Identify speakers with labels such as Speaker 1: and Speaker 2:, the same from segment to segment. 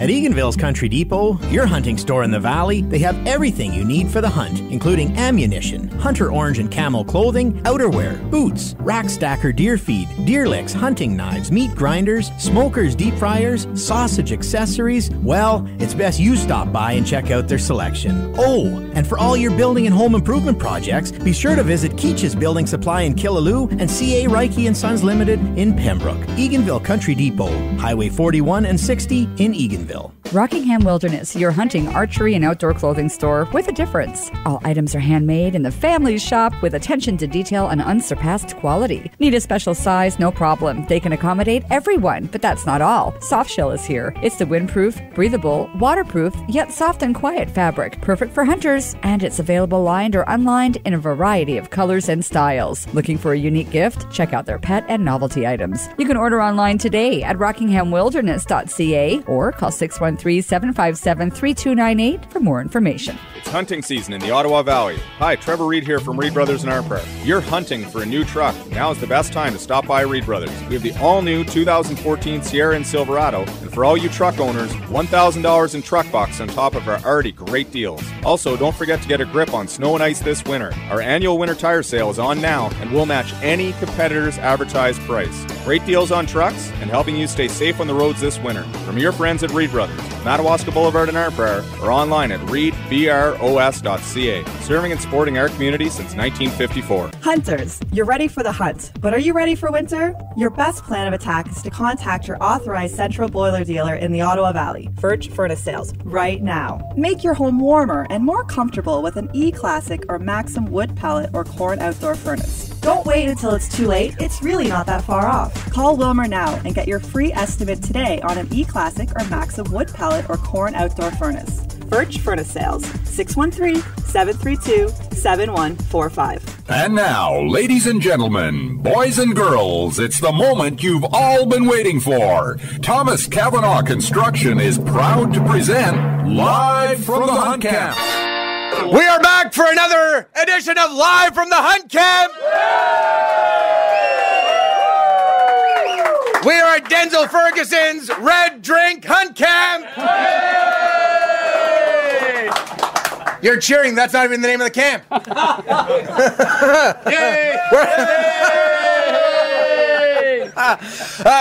Speaker 1: At Eganville's Country Depot, your hunting store in the valley, they have everything you need for the hunt, including ammunition, hunter orange and camel clothing, outerwear, boots, rack stacker deer feed, deer licks, hunting knives, meat grinders, smokers, deep fryers, sausage accessories. Well, it's best you stop by and check out their selection. Oh, and for all your building and home improvement projects, be sure to visit Keach's Building Supply in Killaloe and C.A. Reiki & Sons Limited in Pembroke. Eganville Country Depot, Highway 41 and 60 in Eganville.
Speaker 2: Rockingham Wilderness, your hunting, archery, and outdoor clothing store with a difference. All items are handmade in the family shop with attention to detail and unsurpassed quality. Need a special size? No problem. They can accommodate everyone, but that's not all. Softshell is here. It's the windproof, breathable, waterproof, yet soft and quiet fabric. Perfect for hunters, and it's available lined or unlined in a variety of colors and styles. Looking for a unique gift? Check out their pet and novelty items. You can order online today at rockinghamwilderness.ca or call 613-757-3298 for more information.
Speaker 3: It's hunting season in the Ottawa Valley. Hi, Trevor Reed here from Reed Brothers in Arnprior. You're hunting for a new truck. Now is the best time to stop by Reed Brothers. We have the all-new 2014 Sierra and Silverado, and for all you truck owners, $1,000 in truck bucks on top of our already great deals. Also, don't forget to get a grip on snow and ice this winter. Our annual winter tire sale is on now, and we'll match any competitor's advertised price. Great deals on trucks and helping you stay safe on the roads this winter. From your friends at Reed Brothers, Madawaska Boulevard in Arnprior, or online at reedbros.ca. Serving and supporting our community since 1954.
Speaker 4: Hunters, you're ready for the hunt, but are you ready for winter? Your best plan of attack is to contact your authorized central boiler dealer in the Ottawa Valley, Birch Furnace Sales, right now. Make your home warmer and more comfortable with an E-Classic or Maxim wood pellet or corn outdoor furnace. Don't wait until it's too late. It's really not that far off. Call Wilmer now and get your free estimate today on an E-Classic or Maxim wood pellet or corn outdoor furnace. Birch Furnace Sales, 613-732-7145.
Speaker 5: And now, ladies and gentlemen, boys and girls, it's the moment you've all been waiting for. Thomas Cavanaugh Construction is proud to present Live from the Hunt Camp.
Speaker 6: We are back for another edition of Live from the Hunt Camp. We are at Denzil Ferguson's Red Drink Hunt Camp. You're cheering. That's not even the name of the camp. Yay!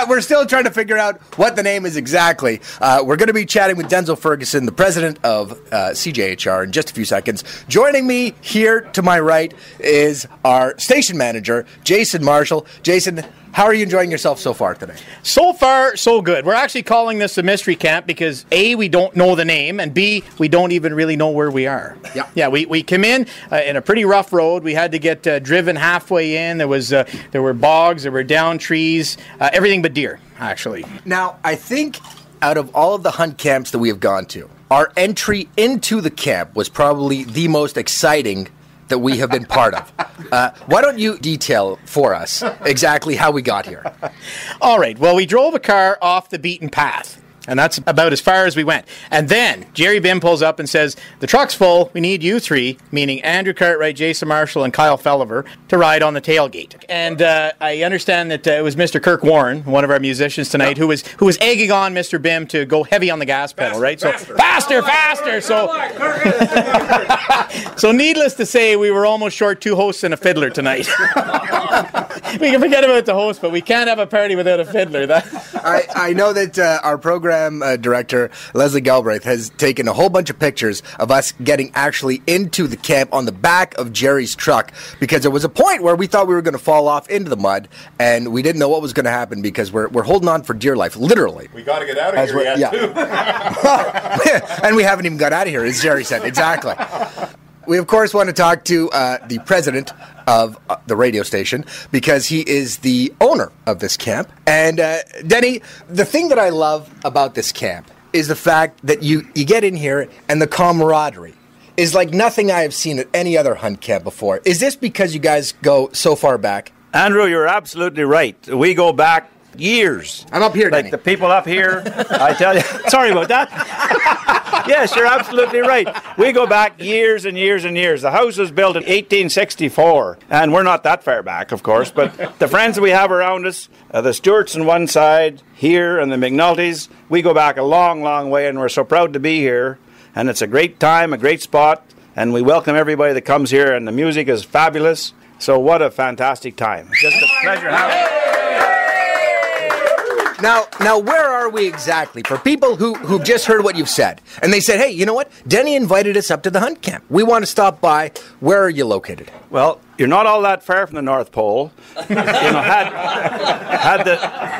Speaker 6: We're still trying to figure out what the name is exactly. We're going to be chatting with Denzil Ferguson, the president of CJHR, in just a few seconds. Joining me here to my right is our station manager, Jason Marshall. Jason, how are you enjoying yourself so far today?
Speaker 7: So far, so good. We're actually calling this a mystery camp because A, we don't know the name, and B, we don't even really know where we are. Yeah, we came in a pretty rough road. We had to get driven halfway in. There were bogs, there were down trees, everything but deer, actually.
Speaker 6: Now, I think out of all of the hunt camps that we have gone to, our entry into the camp was probably the most exciting that we have been part of. Why don't you detail for us exactly how we got here?
Speaker 7: All right. Well, we drove a car off the beaten path, and that's about as far as we went. And then Jerry Bim pulls up and says, the truck's full. We need you three, meaning Andrew Cartwright, Jason Marshall, and Kyle Felliver, to ride on the tailgate. And I understand that it was Mr. Kirk Warren, one of our musicians tonight, who was egging on Mr. Bim to go heavy on the gas pedal, right? So faster. So needless to say, we were almost short two hosts and a fiddler tonight. We can forget about the host, but we can't have a party without a fiddler.
Speaker 6: I know that our program director, Leslie Galbraith, has taken a whole bunch of pictures of us getting actually into the camp on the back of Jerry's truck, because there was a point where we thought we were going to fall off into the mud, and we didn't know what was going to happen because we're holding on for dear life, literally.
Speaker 3: We got to get out of here yet, too.
Speaker 6: And we haven't even got out of here, as Jerry said. Exactly. We, of course, want to talk to the president of the radio station because he is the owner of this camp. And, Denny, the thing that I love about this camp is the fact that you get in here and the camaraderie is like nothing I have seen at any other hunt camp before. Is this because you guys go so far back?
Speaker 8: Andrew, you're absolutely right. We go back years.
Speaker 6: I'm up here,
Speaker 8: Like
Speaker 6: Denny.
Speaker 8: the people up here, I tell you. Sorry about that. Yes, you're absolutely right. We go back years and years and years. The house was built in 1864, and we're not that far back, of course, but the friends we have around us, the Stewarts on one side, here, and the McNultys, we go back a long, long way, and we're so proud to be here, and it's a great time, a great spot, and we welcome everybody that comes here, and the music is fabulous, so what a fantastic time. Just a pleasure having you.
Speaker 6: Now, where are we exactly? For people who've just heard what you've said, and they said, hey, you know what? Denny invited us up to the hunt camp. We want to stop by. Where are you located?
Speaker 8: Well, you're not all that far from the North Pole.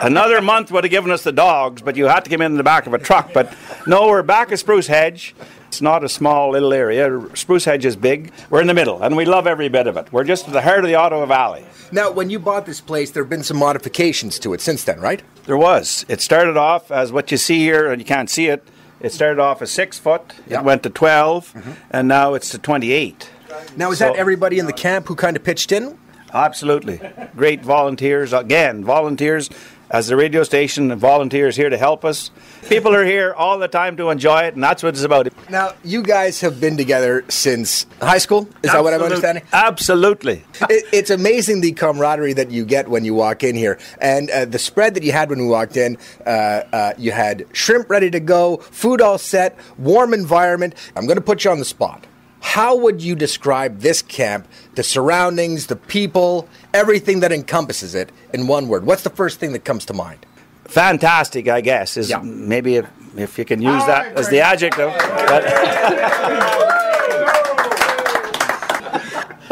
Speaker 8: Another month would have given us the dogs, but you had to come in the back of a truck. But no, we're back at Spruce Hedge. It's not a small little area. Spruce Hedge is big. We're in the middle, and we love every bit of it. We're just at the heart of the Ottawa Valley.
Speaker 6: Now, when you bought this place, there have been some modifications to it since then, right?
Speaker 8: There was. It started off as what you see here, and you can't see it. It started off as 6 foot. It went to 12, and now it's to 28.
Speaker 6: Now, is that everybody in the camp who kind of pitched in?
Speaker 8: Absolutely. Great volunteers. Again, volunteers as the radio station and volunteers here to help us. People are here all the time to enjoy it, and that's what it's about.
Speaker 6: Now, you guys have been together since high school? Is that what I'm understanding?
Speaker 8: Absolutely.
Speaker 6: It's amazing the camaraderie that you get when you walk in here. And the spread that you had when we walked in, you had shrimp ready to go, food all set, warm environment. I'm going to put you on the spot. How would you describe this camp, the surroundings, the people, everything that encompasses it in one word? What's the first thing that comes to mind?
Speaker 8: Fantastic, I guess, is maybe if you can use that as the adjective.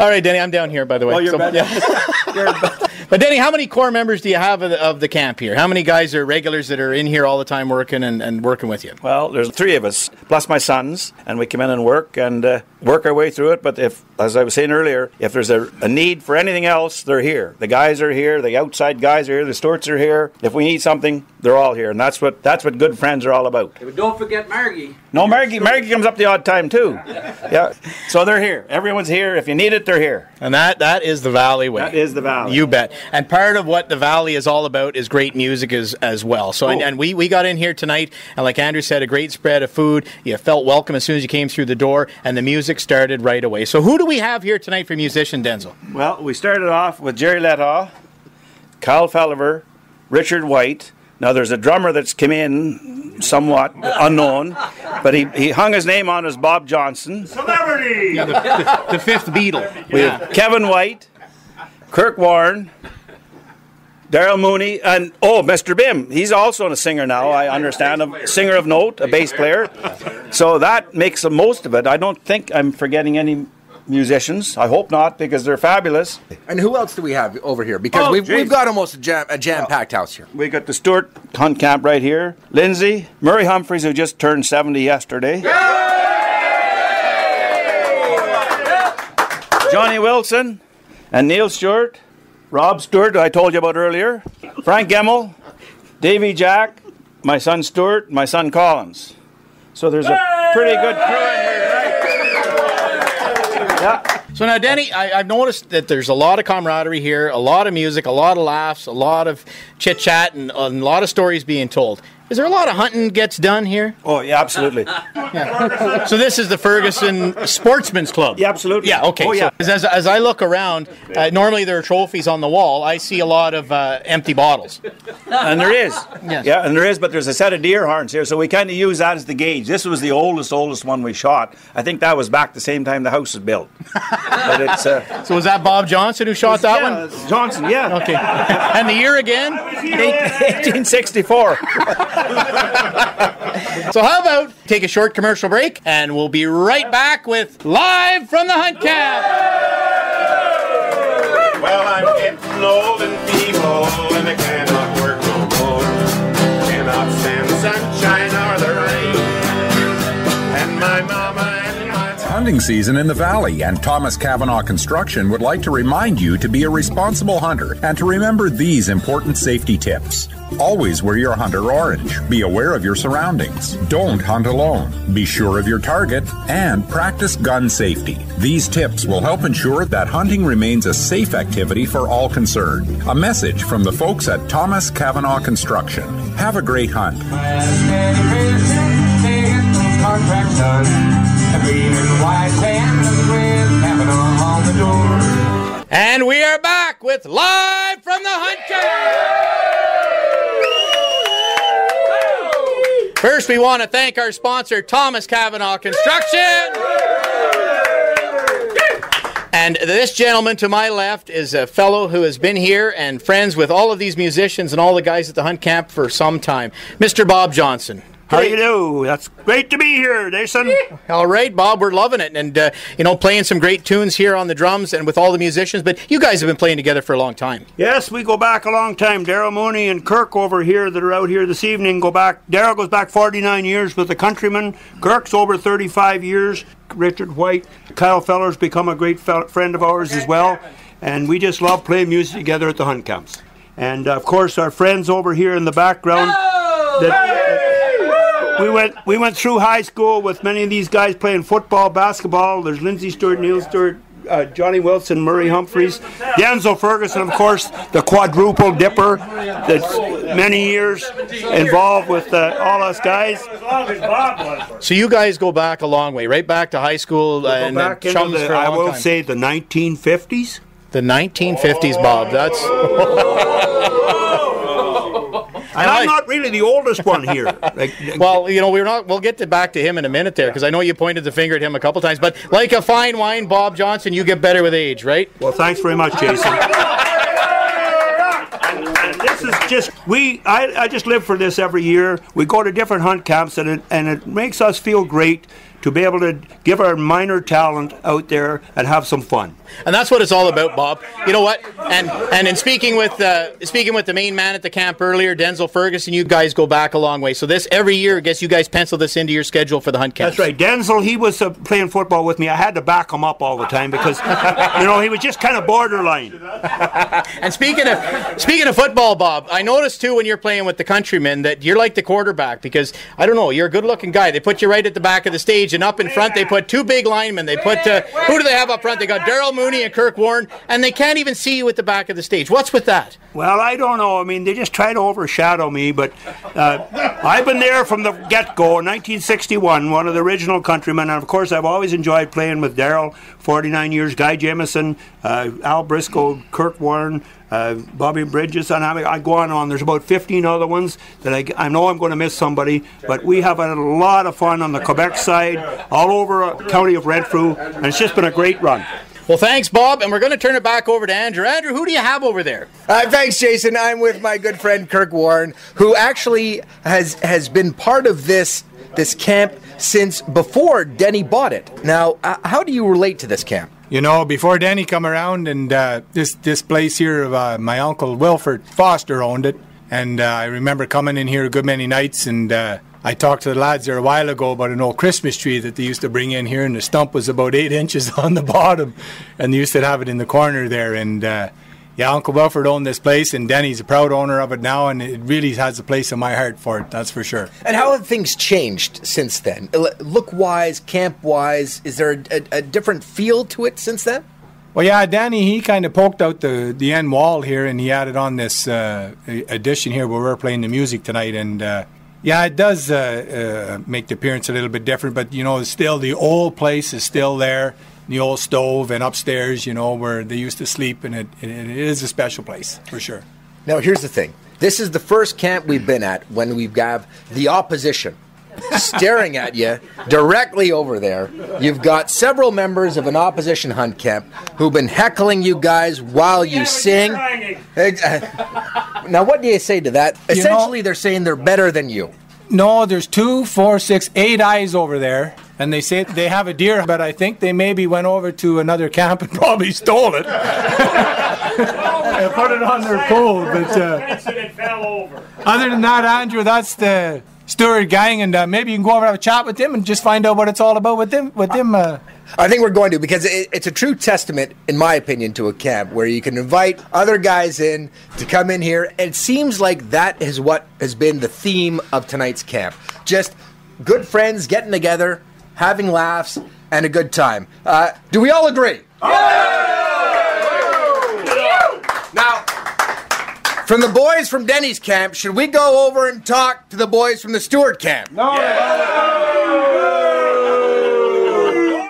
Speaker 7: All right, Denny, I'm down here, by the way.
Speaker 8: Oh, you're
Speaker 7: But Denny, how many core members do you have of the camp here? How many guys are regulars that are in here all the time working and working with you?
Speaker 8: Well, there's 3 of us, plus my sons, and we come in and work our way through it. But if, as I was saying earlier, if there's a need for anything else, they're here. The guys are here, the outside guys are here, the Stewarts are here. If we need something, they're all here, and that's what good friends are all about.
Speaker 9: But don't forget Margie.
Speaker 8: No, Margie comes up the odd time too. Yeah, so they're here. Everyone's here. If you need it, they're here.
Speaker 7: And that is the Valley way.
Speaker 8: That is the Valley.
Speaker 7: You bet. And part of what the Valley is all about is great music as well. So and we got in here tonight, and like Andrew said, a great spread of food. You felt welcome as soon as you came through the door, and the music started right away. So who do we have here tonight for musician, Denzil?
Speaker 8: Well, we started off with Jerry Letaw, Kyle Felliver, Richard White. Now, there's a drummer that's come in somewhat unknown, but he hung his name on as Bob Johnson.
Speaker 9: Celebrity!
Speaker 7: Yeah, the fifth Beatle.
Speaker 8: We have Kevin White, Kirk Warren, Daryl Mooney, and Mr. Bim. He's also a singer now, I understand. A singer of note, a bass player. So that makes the most of it. I don't think I'm forgetting any musicians. I hope not, because they're fabulous.
Speaker 6: And who else do we have over here? Because we've got almost a jam-packed house here.
Speaker 8: We got the Stewart Hunt Camp right here. Lindsay, Murray Humphreys, who just turned 70 yesterday. Johnny Wilson and Neil Stewart. Rob Stewart, who I told you about earlier. Frank Gemmell, Davy Jack, my son Stewart, my son Collins. So there's a pretty good crew in here tonight. Yeah.
Speaker 7: So now, Denny, I've noticed that there's a lot of camaraderie here, a lot of music, a lot of laughs, a lot of chit-chat, and a lot of stories being told. Is there a lot of hunting gets done here?
Speaker 8: Oh, yeah, absolutely.
Speaker 7: Yeah. So this is the Ferguson Sportsman's Club?
Speaker 8: Yeah, absolutely.
Speaker 7: Yeah, okay.
Speaker 8: Oh, yeah.
Speaker 7: So as I look around, normally there are trophies on the wall. I see a lot of empty bottles.
Speaker 8: And there is.
Speaker 7: Yes.
Speaker 8: Yeah, and there is, but there's a set of deer horns here, so we kind of use that as the gauge. This was the oldest one we shot. I think that was back the same time the house was built. But it's,
Speaker 7: so was that Bob Johnson who shot that one?
Speaker 8: It's Johnson, yeah.
Speaker 7: Okay. And the year again?
Speaker 8: 1864.
Speaker 7: So how about take a short commercial break, and we'll be right back with Live from the Hunt Camp.
Speaker 10: Well, I'm getting old and feeble, and I cannot work no more. Cannot stand the sunshine or the rain. And my mama and my...
Speaker 5: Hunting season in the Valley, and Thomas Cavanaugh Construction would like to remind you to be a responsible hunter and to remember these important safety tips. Always wear your hunter orange. Be aware of your surroundings. Don't hunt alone. Be sure of your target and practice gun safety. These tips will help ensure that hunting remains a safe activity for all concerned. A message from the folks at Thomas Cavanaugh Construction. Have a great hunt.
Speaker 10: sun. A green and white band with Kavanaugh on the door.
Speaker 7: And we are back with Live from the Hunt Camp. First, we want to thank our sponsor, Thomas Kavanaugh Construction. And this gentleman to my left is a fellow who has been here and friends with all of these musicians and all the guys at the Hunt Camp for some time. Mr. Bob Johnson.
Speaker 11: How do you do? That's great to be here, Jason.
Speaker 7: All right, Bob, we're loving it. And, playing some great tunes here on the drums and with all the musicians. But you guys have been playing together for a long time.
Speaker 11: Yes, we go back a long time. Daryl Mooney and Kirk over here that are out here this evening go back. Daryl goes back 49 years with the Countrymen. Kirk's over 35 years. Richard White, Kyle Feller's become a great friend of ours as well. And we just love playing music together at the Hunt Camps. And, of course, our friends over here in the background. We went through high school with many of these guys playing football, basketball. There's Lindsay Stewart, Neil Stewart, Johnny Wilson, Murray Humphreys, Denzil Ferguson, of course, the quadruple dipper that's many years involved with all us guys.
Speaker 7: So you guys go back a long way, right back to high school and
Speaker 11: back into
Speaker 7: chums for a
Speaker 11: I
Speaker 7: long
Speaker 11: will
Speaker 7: time.
Speaker 11: say the 1950s.
Speaker 7: The 1950s, Bob. That's...
Speaker 11: And I'm not really the oldest one here.
Speaker 7: Well, we'll get back to him in a minute there, because I know you pointed the finger at him a couple times. But like a fine wine, Bob Johnson, you get better with age, right?
Speaker 11: Well, thanks very much, Jason. And this is just I just live for this every year. We go to different hunt camps, and it makes us feel great to be able to give our minor talent out there and have some fun.
Speaker 7: And that's what it's all about, Bob. You know what? And in speaking with the main man at the camp earlier, Denzil Ferguson, you guys go back a long way. So this every year, I guess you guys pencil this into your schedule for the hunt camps.
Speaker 11: That's right. Denzil, he was playing football with me. I had to back him up all the time because he was just kind of borderline.
Speaker 7: And speaking of football, Bob, I noticed too when you're playing with the Countrymen that you're like the quarterback, because I don't know, you're a good-looking guy. They put you right at the back of the stage, and up in front they put two big linemen. They put who do they have up front? They got Daryl Mooney and Kirk Warren, and they can't even see you at the back of the stage. What's with that?
Speaker 11: Well, I don't know. I mean, they just try to overshadow me, but I've been there from the get-go, 1961, one of the original Countrymen, and of course I've always enjoyed playing with Daryl, 49 years, Guy Jamieson, Al Briscoe, Kirk Warren, Bobby Bridges, and I go on. There's about 15 other ones that I know I'm going to miss somebody, but we have a lot of fun on the Quebec side, all over county of Renfrew, and it's just been a great run.
Speaker 7: Well, thanks, Bob, and we're going to turn it back over to Andrew. Andrew, who do you have over there?
Speaker 6: Thanks, Jason. I'm with my good friend Kirk Warren, who actually has been part of this camp since before Denny bought it. Now, how do you relate to this camp?
Speaker 12: You know, before Denny come around, and this place here, my uncle Wilford Foster owned it, and I remember coming in here a good many nights, and I talked to the lads there a while ago about an old Christmas tree that they used to bring in here, and the stump was about 8 inches on the bottom, and they used to have it in the corner there, and Uncle Wilford owned this place, and Denny's a proud owner of it now, and it really has a place in my heart for it, that's for sure.
Speaker 6: And how have things changed since then? Look-wise, camp-wise, is there a different feel to it since then?
Speaker 12: Well, yeah, Danny, he kind of poked out the end wall here, and he added on this addition here where we're playing the music tonight, and yeah, it does make the appearance a little bit different, but, still the old place is still there, the old stove, and upstairs, where they used to sleep, and it is a special place, for sure.
Speaker 6: Now, here's the thing. This is the first camp we've been at when we've got the opposition staring at you directly over there. You've got several members of an opposition hunt camp who've been heckling you guys while you sing. Now, what do you say to that? Essentially, they're saying they're better than you.
Speaker 12: No, there's 2, 4, 6, 8 eyes over there, and they say they have a deer, but I think they maybe went over to another camp and probably stole it. And put it on their pole, but
Speaker 11: It fell over.
Speaker 12: Other than that, Andrew, that's the Stewart gang, and maybe you can go over and have a chat with them and just find out what it's all about with them.
Speaker 6: I think we're going to, because it's a true testament, in my opinion, to a camp where you can invite other guys in to come in here. And it seems like that is what has been the theme of tonight's camp. Just good friends getting together, having laughs, and a good time. Do we all agree? Now, from the boys from Denny's camp, should we go over and talk to the boys from the Stewart camp?
Speaker 10: No.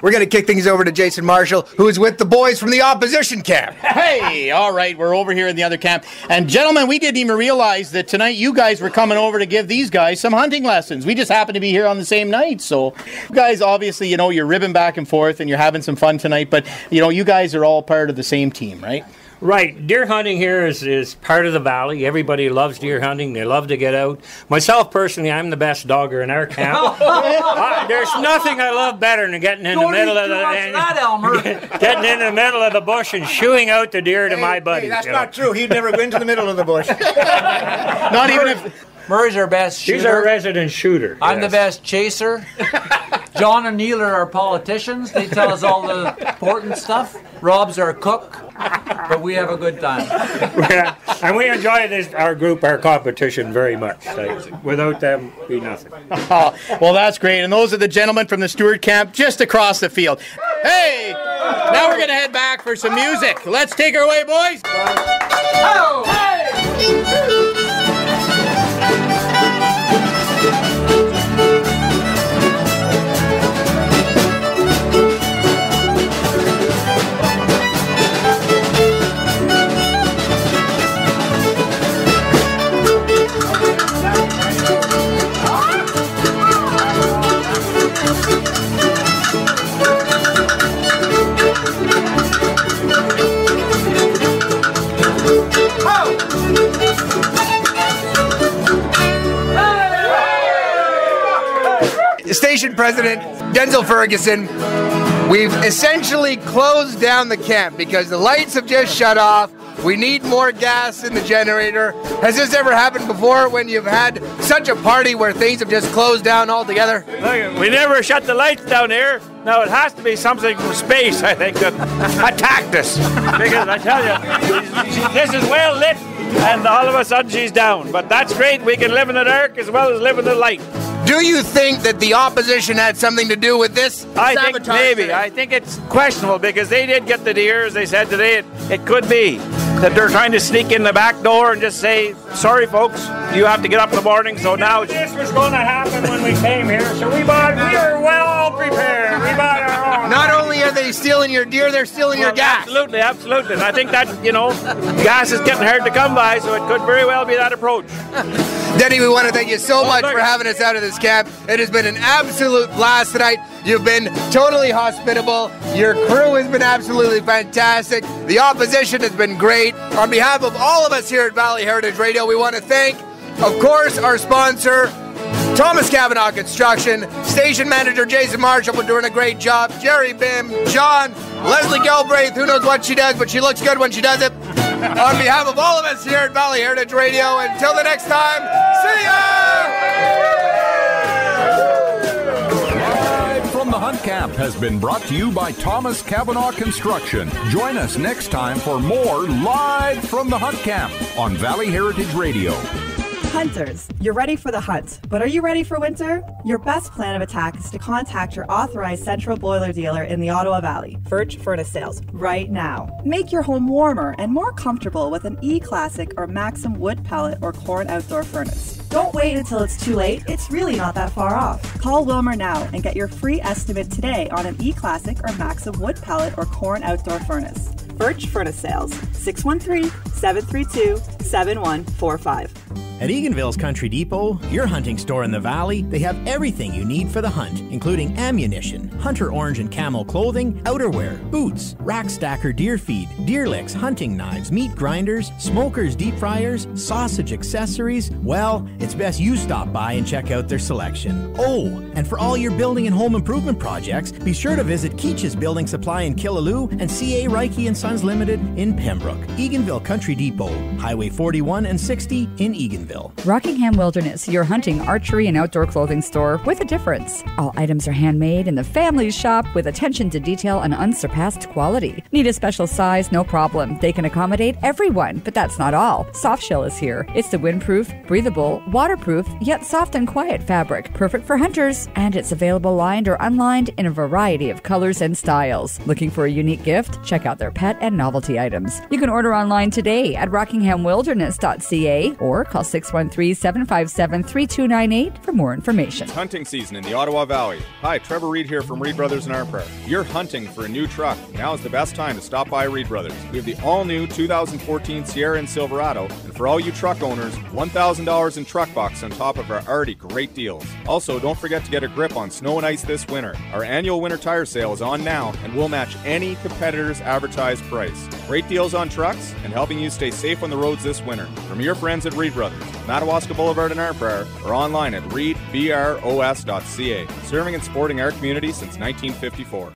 Speaker 6: We're going to kick things over to Jason Marshall, who is with the boys from the opposition camp.
Speaker 7: Hey, all right, we're over here in the other camp. And gentlemen, we didn't even realize that tonight you guys were coming over to give these guys some hunting lessons. We just happened to be here on the same night. So you guys, obviously, you're ribbing back and forth and you're having some fun tonight. But, you guys are all part of the same team, right?
Speaker 13: Right. Deer hunting here is part of the valley. Everybody loves deer hunting. They love to get out. Myself, personally, I'm the best dogger in our camp. There's nothing I love better than getting in the middle of getting in the middle of the bush and shooing out the deer to my buddies.
Speaker 12: Hey, that's not true. He'd never go into the middle of the bush.
Speaker 7: Not even if...
Speaker 14: Murray's our best shooter.
Speaker 13: He's our resident shooter.
Speaker 14: I'm the best chaser. John and Neil are our politicians. They tell us all the important stuff. Rob's our cook. But we have a good time.
Speaker 13: Yeah. And we enjoy our group, our competition very much. Without them, be nothing.
Speaker 7: Oh, well, that's great. And those are the gentlemen from the Stewart camp just across the field. Hey! Now we're going to head back for some music. Let's take her away, boys. Oh! Hey!
Speaker 6: Station President Denzil Ferguson, we've essentially closed down the camp because the lights have just shut off. We need more gas in the generator. Has this ever happened before when you've had such a party where things have just closed down altogether?
Speaker 8: Look, we never shut the lights down here. Now it has to be something from space, I think, that attacked us. Because I tell you, this is well lit, and all of a sudden she's down. But that's great. We can live in the dark as well as live in the light.
Speaker 6: Do you think that the opposition had something to do with this?
Speaker 8: I think maybe. Today? I think it's questionable because they did get the deer, as they said today. It could be that they're trying to sneak in the back door and just say, sorry, folks, you have to get up in the morning. So now
Speaker 13: this was going to happen when we came here. So we were well prepared. We bought our own.
Speaker 6: Not only are they stealing your deer, they're stealing your gas.
Speaker 8: Absolutely, absolutely. And I think that, gas is getting hard to come by, so it could very well be that approach.
Speaker 6: Denny, we want to thank you so much for having us out of this camp. It has been an absolute blast tonight. You've been totally hospitable. Your crew has been absolutely fantastic. The opposition has been great. On behalf of all of us here at Valley Heritage Radio, we want to thank, of course, our sponsor, Thomas Cavanaugh Construction, Station Manager Jason Marshall for doing a great job, Jerry Bim, John, Leslie Galbraith, who knows what she does, but she looks good when she does it. On behalf of all of us here at Valley Heritage Radio, until the next time, see ya!
Speaker 5: Live from the Hunt Camp has been brought to you by Thomas Cavanaugh Construction. Join us next time for more Live from the Hunt Camp on Valley Heritage Radio.
Speaker 4: Hunters, you're ready for the hunt, but are you ready for winter? Your best plan of attack is to contact your authorized central boiler dealer in the Ottawa Valley, Birch Furnace Sales, right now. Make your home warmer and more comfortable with an E-Classic or Maxim wood pellet or corn outdoor furnace. Don't wait until it's too late. It's really not that far off. Call Wilmer now and get your free estimate today on an E-Classic or Maxim wood pellet or corn outdoor furnace. Birch Furnace Sales, 613-732-7145.
Speaker 1: At Eganville's Country Depot, your hunting store in the valley, they have everything you need for the hunt, including ammunition, hunter orange and camel clothing, outerwear, boots, rack stacker deer feed, deer licks, hunting knives, meat grinders, smokers, deep fryers, sausage accessories. Well, it's best you stop by and check out their selection. Oh, and for all your building and home improvement projects, be sure to visit Keach's Building Supply in Killaloe and C.A. Reiki & Sons Limited in Pembroke. Eganville Country Depot, Highway 41 and 60 in Eganville.
Speaker 2: Rockingham Wilderness, your hunting, archery, and outdoor clothing store with a difference. All items are handmade in the family shop with attention to detail and unsurpassed quality. Need a special size? No problem. They can accommodate everyone, but that's not all. Softshell is here. It's the windproof, breathable, waterproof, yet soft and quiet fabric, perfect for hunters, and it's available lined or unlined in a variety of colors and styles. Looking for a unique gift? Check out their pet and novelty items. You can order online today today at rockinghamwilderness.ca or call 613-757-3298 for more information.
Speaker 3: It's hunting season in the Ottawa Valley. Hi, Trevor Reed here from Reed Brothers in Arnprior. You're hunting for a new truck. Now is the best time to stop by Reed Brothers. We have the all-new 2014 Sierra and Silverado, and for all you truck owners, $1,000 in truck box on top of our already great deals. Also, don't forget to get a grip on snow and ice this winter. Our annual winter tire sale is on now, and we'll match any competitor's advertised price. Great deals on trucks and helping you stay safe on the roads this winter. From your friends at Reed Brothers, Madawaska Boulevard in Arnprior, or online at reedbros.ca. Serving and supporting our community since 1954.